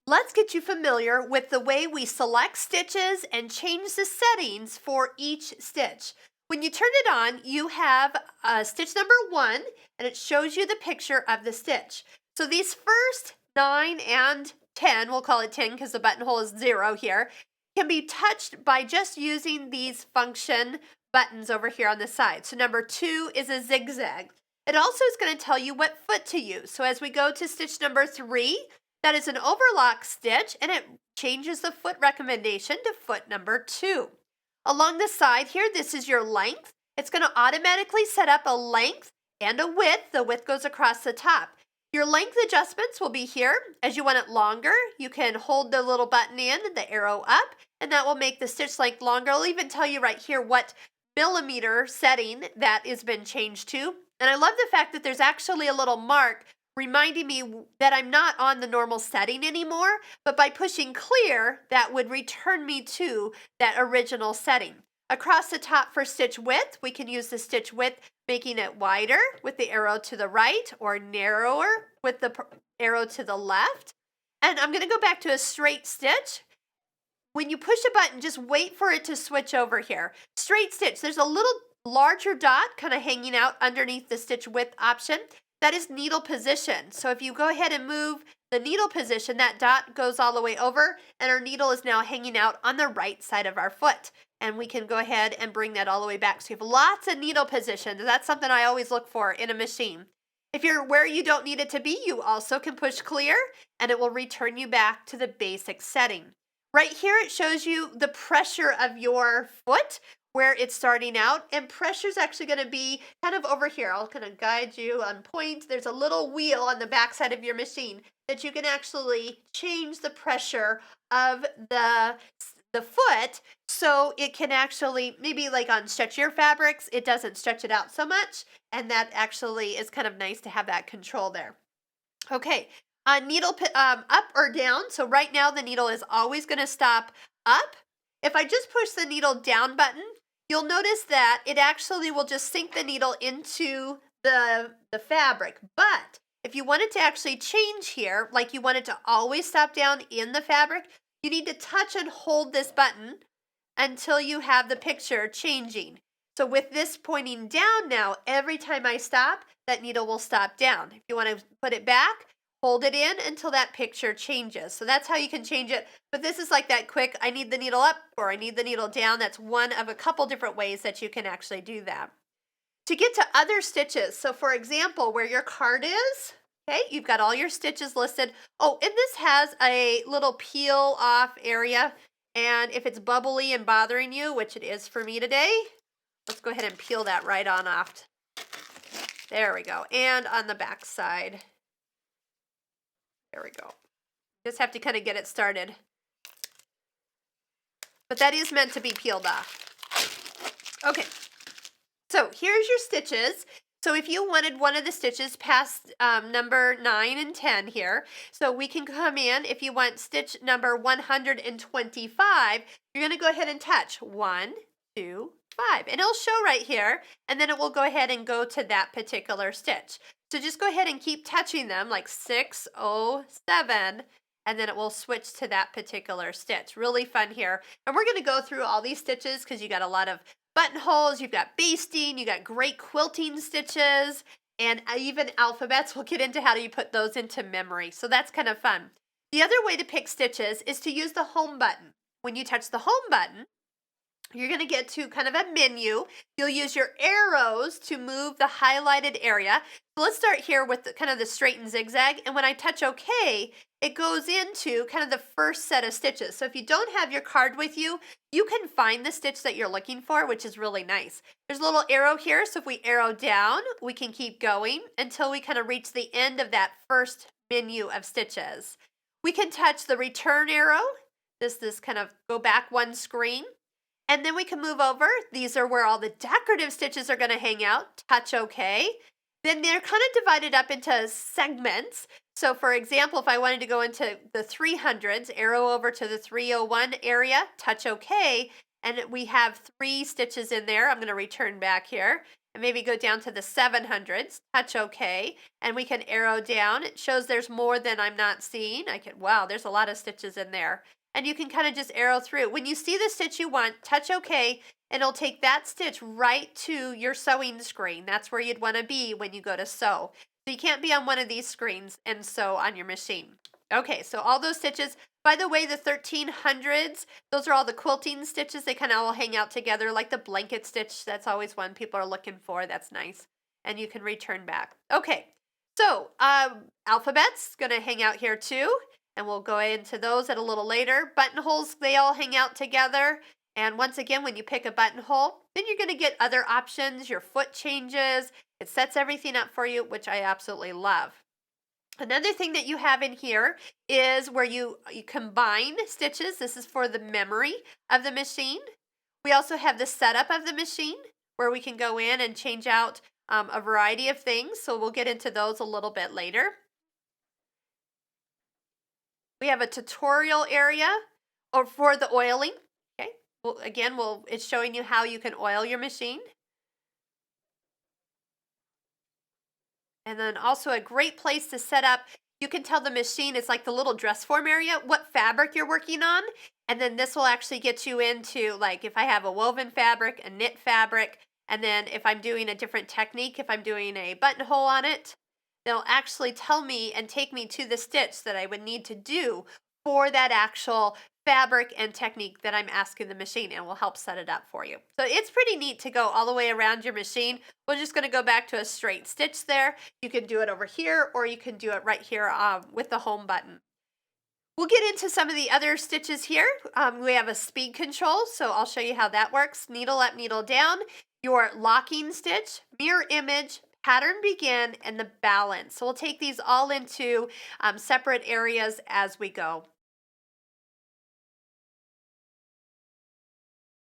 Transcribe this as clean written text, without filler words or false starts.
Let's get you familiar with the way we select stitches and change the settings for each stitch. When you turn it on, you have stitch number 1, and it shows you the picture of the stitch. So these first 9 and 10, we'll call it 10 because the buttonhole is 0 here, can be touched by just using these function buttons over here on the side. So number 2 is a zigzag. It also is going to tell you what foot to use. So as we go to stitch number 3, that is an overlock stitch, and it changes the foot recommendation to foot number 2. Along the side here, this is your length. It's going to automatically set up a length and a width. The width goes across the top. Your length adjustments will be here. As you want it longer, you can hold the little button in and the arrow up, and that will make the stitch length longer. I'll even tell you right here what millimeter setting that has been changed to. And I love the fact that there's actually a little mark reminding me that I'm not on the normal setting anymore, but by pushing clear, that would return me to that original setting. Across the top for stitch width, we can use the stitch width, making it wider with the arrow to the right or narrower with the arrow to the left. And I'm going to go back to a straight stitch. When you push a button, just wait for it to switch over here. Straight stitch, there's a little larger dot kind of hanging out underneath the stitch width option. That is needle position. So if you go ahead and move the needle position, that dot goes all the way over, and our needle is now hanging out on the right side of our foot. And we can go ahead and bring that all the way back. So you have lots of needle positions. That's something I always look for in a machine. If you're where you don't need it to be, you also can push clear, and it will return you back to the basic setting. Right here, it shows you the pressure of your foot, where it's starting out, and pressure is actually going to be kind of over here. I'll kind of guide you on point. There's a little wheel on the back side of your machine that you can actually change the pressure of the foot, so it can actually, maybe like on stretchier fabrics, it doesn't stretch it out so much, and that actually is kind of nice to have that control there. Okay, needle up or down. So right now the needle is always going to stop up. If I just push the needle down button, you'll notice that it actually will just sink the needle into the fabric. But if you want it to actually change here, like you want it to always stop down in the fabric, you need to touch and hold this button until you have the picture changing. So with this pointing down now, every time I stop, that needle will stop down. If you want to put it back, hold it in until that picture changes. So that's how you can change it. But this is like that quick, I need the needle up or I need the needle down. That's one of a couple different ways that you can actually do that. To get to other stitches, so for example, where your card is, okay, you've got all your stitches listed. Oh, and this has a little peel off area. And if it's bubbly and bothering you, which it is for me today, let's go ahead and peel that right on off. There we go. And on the back side. There we go. Just have to kind of get it started. But that is meant to be peeled off. Okay. So here's your stitches. So if you wanted one of the stitches past number 9 and 10 here, so we can come in, if you want stitch number 125, you're going to go ahead and touch 1, 2, 5. And it'll show right here, and then it will go ahead and go to that particular stitch. So just go ahead and keep touching them like 607, and then it will switch to that particular stitch. Really fun here. And we're going to go through all these stitches because you got a lot of buttonholes, you've got basting, you got great quilting stitches, and even alphabets. We'll get into how do you put those into memory. So that's kind of fun. The other way to pick stitches is to use the home button. When you touch the home button, you're going to get to kind of a menu. You'll use your arrows to move the highlighted area. So let's start here with kind of the straight and zigzag. And when I touch OK, it goes into kind of the first set of stitches. So if you don't have your card with you, you can find the stitch that you're looking for, which is really nice. There's a little arrow here. So if we arrow down, we can keep going until we kind of reach the end of that first menu of stitches. We can touch the return arrow. This kind of go back one screen. And then we can move over. These are where all the decorative stitches are going to hang out. Touch OK. Then they're kind of divided up into segments. So for example, if I wanted to go into the 300s, arrow over to the 301 area, touch OK. And we have 3 stitches in there. I'm going to return back here. and maybe go down to the 700s, touch OK, and we can arrow down. It shows there's more than I'm not seeing. Wow, there's a lot of stitches in there. And you can kind of just arrow through. When you see the stitch you want, touch OK, and it'll take that stitch right to your sewing screen. That's where you'd want to be when you go to sew. So you can't be on one of these screens and sew on your machine. Okay, so all those stitches, by the way, the 1300s, those are all the quilting stitches. They kind of all hang out together like the blanket stitch. That's always one people are looking for. That's nice. And you can return back. Okay, so alphabets going to hang out here too. And we'll go into those at a little later. Buttonholes, they all hang out together. And once again, when you pick a buttonhole, then you're going to get other options. Your foot changes. It sets everything up for you, which I absolutely love. Another thing that you have in here is where you combine stitches. This is for the memory of the machine. We also have the setup of the machine where we can go in and change out a variety of things. So we'll get into those a little bit later. We have a tutorial area for the oiling. Okay. Well, again, it's showing you how you can oil your machine. And then also a great place to set up, you can tell the machine, it's like the little dress form area, what fabric you're working on. And then this will actually get you into, like, if I have a woven fabric, a knit fabric, and then if I'm doing a different technique, if I'm doing a buttonhole on it, they'll actually tell me and take me to the stitch that I would need to do for that actual fabric and technique that I'm asking the machine, and will help set it up for you. So it's pretty neat to go all the way around your machine. We're just going to go back to a straight stitch there. You can do it over here, or you can do it right here with the home button. We'll get into some of the other stitches here. We have a speed control, so I'll show you how that works. Needle up, needle down, your locking stitch, mirror image, pattern begin, and the balance. So we'll take these all into separate areas as we go.